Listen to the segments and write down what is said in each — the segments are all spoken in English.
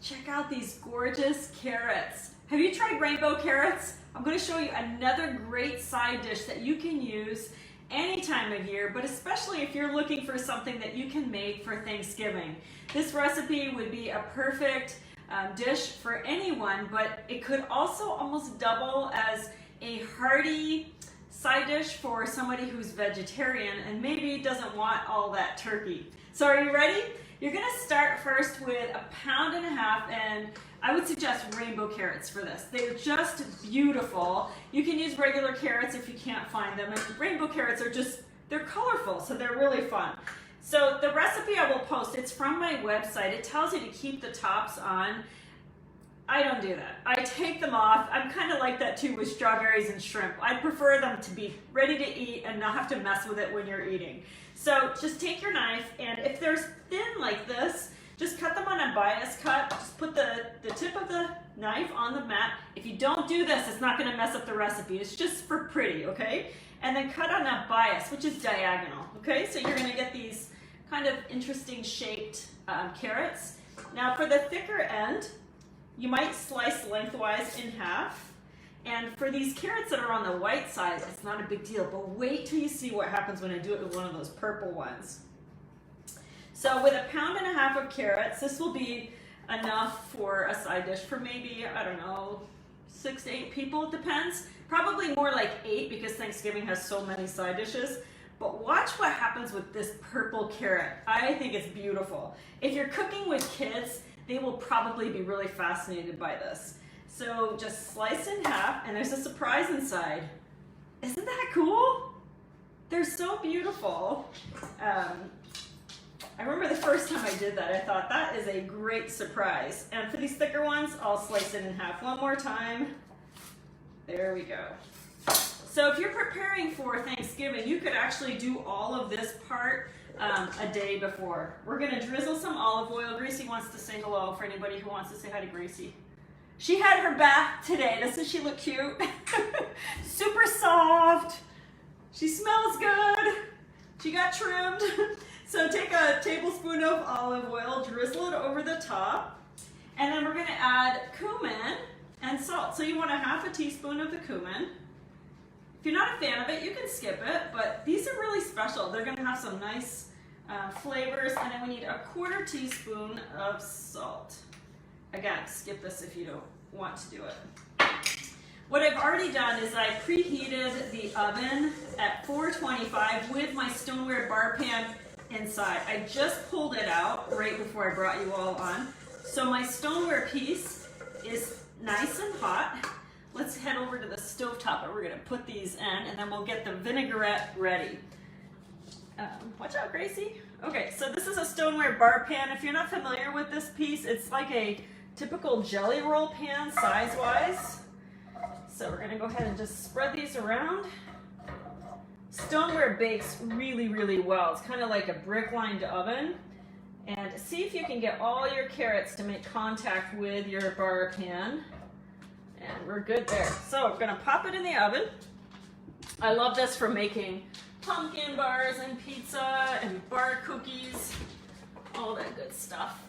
check out these gorgeous carrots. Have you tried rainbow carrots? I'm going to show you another great side dish that you can use any time of year, but especially if you're looking for something that you can make for Thanksgiving. This recipe would be a perfect dish for anyone, but it could also almost double as a hearty side dish for somebody who's vegetarian and maybe doesn't want all that turkey. So are you ready? You're going to start first with 1.5 pounds, and I would suggest rainbow carrots for this. They're just beautiful. You can use regular carrots if you can't find them, and rainbow carrots are just, they're colorful, so they're really fun. So the recipe I will post, it's from my website. It tells you to keep the tops on. I don't do that. I take them off. I'm kind of like that too with strawberries and shrimp. I prefer them to be ready to eat and not have to mess with it when you're eating. So just take your knife, and if they're thin like this, just cut them on a bias cut. Just put the tip of the knife on the mat. If you don't do this, it's not going to mess up the recipe. It's just for pretty, okay? And then cut on a bias, which is diagonal, okay? So you're going to get these kind of interesting shaped carrots. Now for the thicker end, you might slice lengthwise in half. And for these carrots that are on the white side, it's not a big deal, but wait till you see what happens when I do it with one of those purple ones. So with 1.5 pounds of carrots, this will be enough for a side dish for maybe, I don't know, 6 to 8 people, it depends. Probably more like 8 because Thanksgiving has so many side dishes. But watch what happens with this purple carrot. I think it's beautiful. If you're cooking with kids, they will probably be really fascinated by this. So just slice in half, and there's a surprise inside. Isn't that cool? They're so beautiful. I remember the first time I did that, I thought that is a great surprise. And for these thicker ones, I'll slice it in half one more time. There we go. So if you're preparing for Thanksgiving, you could actually do all of this part a day before. We're gonna drizzle some olive oil. Gracie wants to say hello for anybody who wants to say hi to Gracie. She had her bath today. Doesn't she look cute? Super soft. She smells good. She got trimmed. So take a tablespoon of olive oil, drizzle it over the top, and then we're gonna add cumin and salt. So you want 1/2 teaspoon of the cumin. If you're not a fan of it, you can skip it, but these are really special. They're gonna have some nice flavors, and then we need 1/4 teaspoon of salt. Again, skip this if you don't want to do it. What I've already done is I preheated the oven at 425 with my stoneware bar pan inside. I just pulled it out right before I brought you all on. So my stoneware piece is nice and hot. Let's head over to the stovetop, and we're gonna put these in, and then we'll get the vinaigrette ready. Watch out, Gracie. Okay, so this is a stoneware bar pan. If you're not familiar with this piece, it's like a typical jelly roll pan size-wise. So we're gonna go ahead and just spread these around. Stoneware bakes really, really well. It's kind of like a brick-lined oven. And see if you can get all your carrots to make contact with your bar pan. And we're good there. So we're gonna pop it in the oven. I love this for making pumpkin bars and pizza and bar cookies, all that good stuff.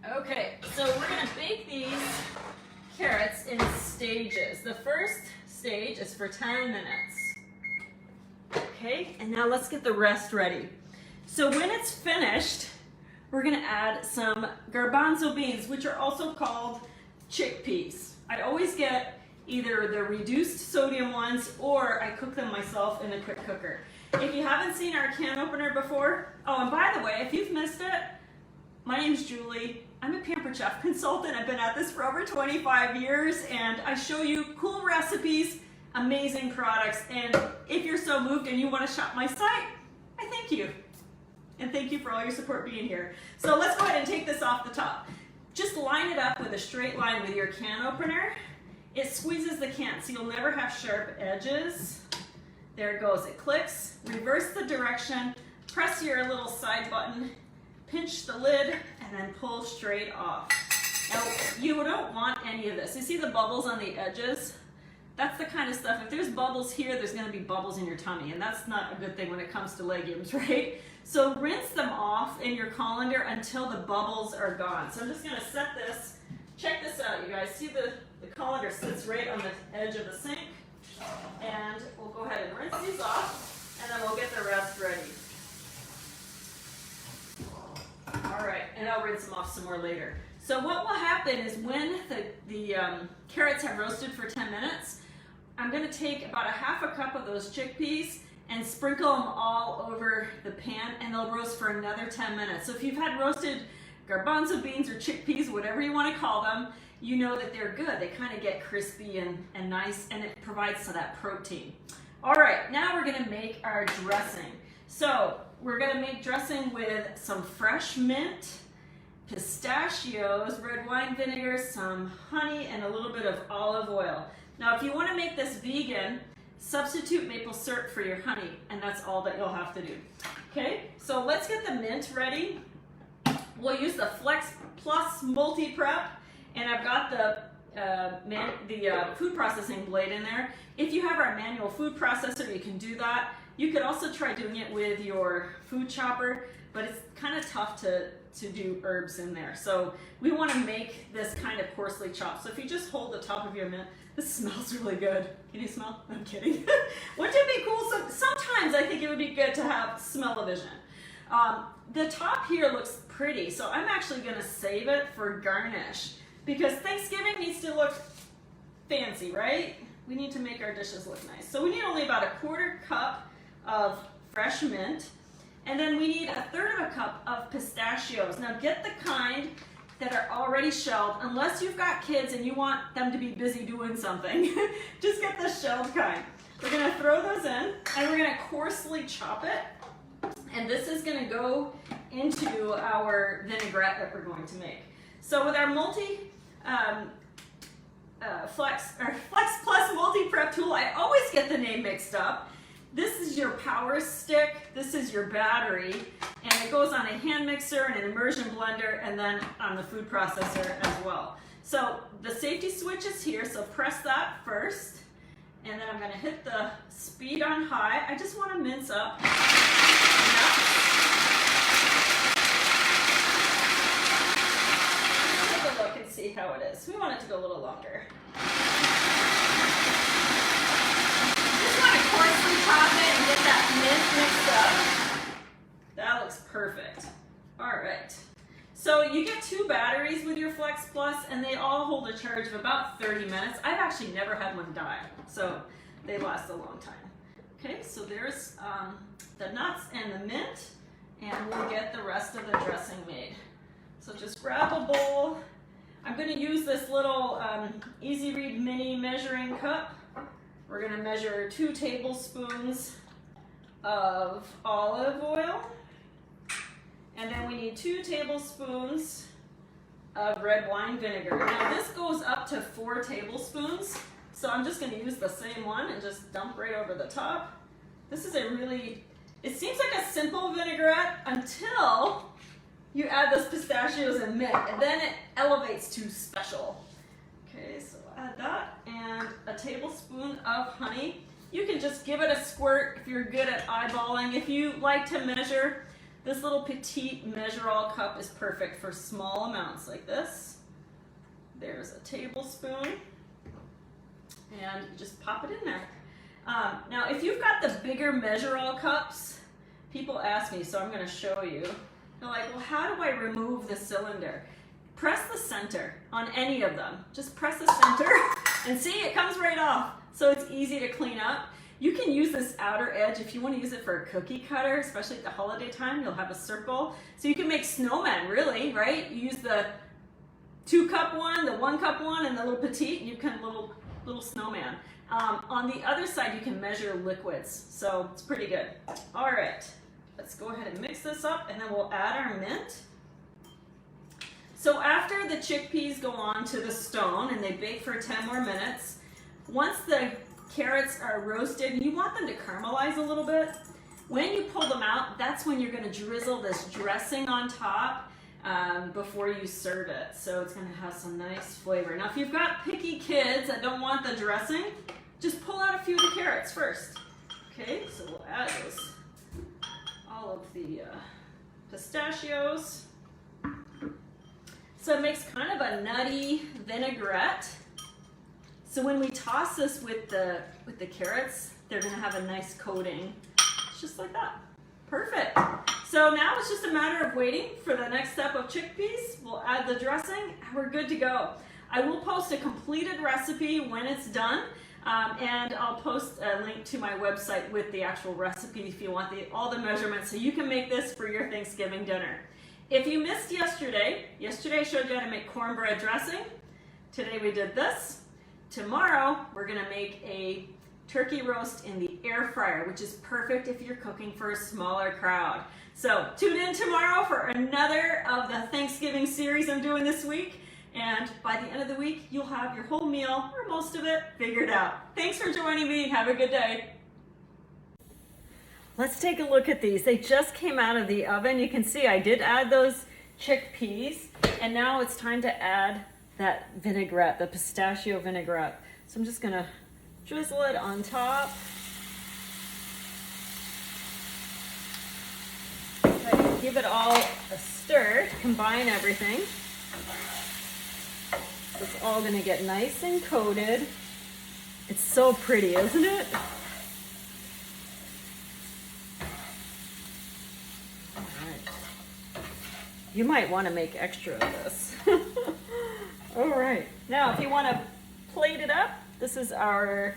Okay, so we're gonna bake these carrots in stages. The first stage is for 10 minutes. Okay, and now let's get the rest ready. So when it's finished, we're gonna add some garbanzo beans, which are also called chickpeas. I always get either the reduced sodium ones, or I cook them myself in a quick cooker. If you haven't seen our can opener before, oh, and by the way, if you've missed it, my name's Julie. I'm a Pampered Chef consultant. I've been at this for over 25 years, and I show you cool recipes, amazing products, and if you're so moved and you want to shop my site, I thank you. And thank you for all your support being here. So let's go ahead and take this off the top. Just line it up with a straight line with your can opener. It squeezes the can, so you'll never have sharp edges. There it goes, it clicks. Reverse the direction, press your little side button, pinch the lid, and then pull straight off. Now, you don't want any of this. You see the bubbles on the edges? That's the kind of stuff, if there's bubbles here, there's gonna be bubbles in your tummy, and that's not a good thing when it comes to legumes, right? So rinse them off in your colander until the bubbles are gone. So I'm just gonna set this, check this out, you guys. See the colander sits right on the edge of the sink, and we'll go ahead and rinse these off, and then we'll get the rest ready. All right, and I'll rinse them off some more later. So what will happen is when the carrots have roasted for 10 minutes, I'm gonna take about a half a cup of those chickpeas and sprinkle them all over the pan, and they'll roast for another 10 minutes. So if you've had roasted garbanzo beans or chickpeas, whatever you wanna call them, you know that they're good. They kind of get crispy and nice, and it provides some of that protein. All right, now we're gonna make our dressing. So we're gonna make dressing with some fresh mint, pistachios, red wine vinegar, some honey, and a little bit of olive oil. Now, if you want to make this vegan, substitute maple syrup for your honey, and that's all that you'll have to do. Okay, so let's get the mint ready. We'll use the Flex Plus Multi-Prep, and I've got the food processing blade in there. If you have our manual food processor, you can do that. You could also try doing it with your food chopper, but it's kind of tough to do herbs in there. So we want to make this kind of coarsely chopped. So if you just hold the top of your mint, this smells really good. Can you smell? I'm kidding. Wouldn't it be cool? So sometimes I think it would be good to have smell-o-vision. The top here looks pretty, so I'm actually going to save it for garnish because Thanksgiving needs to look fancy, right? We need to make our dishes look nice. So we need only about a quarter cup of fresh mint, and then we need a third of a cup of pistachios. Now get the kind that are already shelled, unless you've got kids and you want them to be busy doing something. Just get the shelled kind. We're gonna throw those in, and we're gonna coarsely chop it, and this is gonna go into our vinaigrette that we're going to make. So with our Flex Plus Multi-Prep tool, I always get the name mixed up. This is your power stick, this is your battery, and it goes on a hand mixer and an immersion blender, and then on the food processor as well. So the safety switch is here, so press that first, and then I'm going to hit the speed on high. I just want to mince up. Let's take a look and see how it is. We want it to go a little longer. Coarsely chop it and get that mint mixed up. That looks perfect. All right. So you get 2 batteries with your Flex Plus, and they all hold a charge of about 30 minutes. I've actually never had one die, so they last a long time. Okay, so there's the nuts and the mint, and we'll get the rest of the dressing made. So just grab a bowl. I'm going to use this little Easy Read mini measuring cup. We're going to measure 2 tablespoons of olive oil, and then we need 2 tablespoons of red wine vinegar. Now this goes up to 4 tablespoons, so I'm just going to use the same one and just dump right over the top. This is a really, it seems like a simple vinaigrette until you add those pistachios and mint, and then it elevates to special. Okay, so add that, and a tablespoon of honey. You can just give it a squirt if you're good at eyeballing. If you like to measure, this little petite measure-all cup is perfect for small amounts like this. There's a tablespoon, and you just pop it in there. Now, if you've got the bigger measure-all cups, people ask me, so I'm going to show you. They're like, well, how do I remove the cylinder? Press the center on any of them. Just press the center and see, it comes right off. So it's easy to clean up. You can use this outer edge if you want to use it for a cookie cutter, especially at the holiday time. You'll have a circle. So you can make snowmen, really, right? You use the 2-cup one, the 1-cup one, and the little petite, and you can little snowman. On the other side, you can measure liquids. So it's pretty good. All right, let's go ahead and mix this up, and then we'll add our mint. So after the chickpeas go on to the stone and they bake for 10 more minutes, once the carrots are roasted, you want them to caramelize a little bit. When you pull them out, that's when you're going to drizzle this dressing on top before you serve it. So it's going to have some nice flavor. Now, if you've got picky kids that don't want the dressing, just pull out a few of the carrots first. Okay, so we'll add all of the pistachios. So it makes kind of a nutty vinaigrette. So when we toss this with the carrots, they're gonna have a nice coating, just like that. Perfect. So now it's just a matter of waiting for the next step of chickpeas. We'll add the dressing and we're good to go. I will post a completed recipe when it's done, and I'll post a link to my website with the actual recipe if you want all the measurements so you can make this for your Thanksgiving dinner. If you missed yesterday I showed you how to make cornbread dressing. Today we did this. Tomorrow we're gonna make a turkey roast in the air fryer, which is perfect if you're cooking for a smaller crowd. So tune in tomorrow for another of the Thanksgiving series I'm doing this week. And by the end of the week, you'll have your whole meal, or most of it, figured out. Thanks for joining me. Have a good day. Let's take a look at these. They just came out of the oven. You can see I did add those chickpeas, and now it's time to add that vinaigrette, the pistachio vinaigrette. So I'm just gonna drizzle it on top. Give it all a stir, combine everything. It's all gonna get nice and coated. It's so pretty, isn't it? All right. You might want to make extra of this. All right. Now, if you want to plate it up, this is our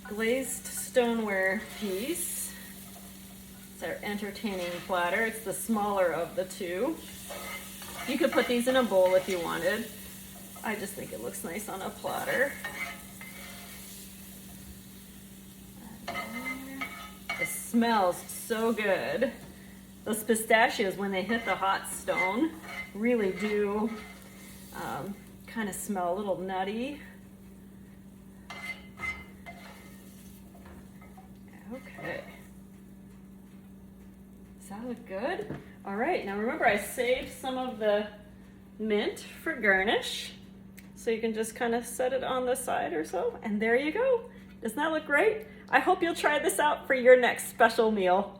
glazed stoneware piece. It's our entertaining platter. It's the smaller of the two. You could put these in a bowl if you wanted. I just think it looks nice on a platter. It smells so good. Those pistachios, when they hit the hot stone, really do kind of smell a little nutty. Okay. Does that look good? All right, now remember I saved some of the mint for garnish. So you can just kind of set it on the side or so, and there you go. Doesn't that look great? I hope you'll try this out for your next special meal.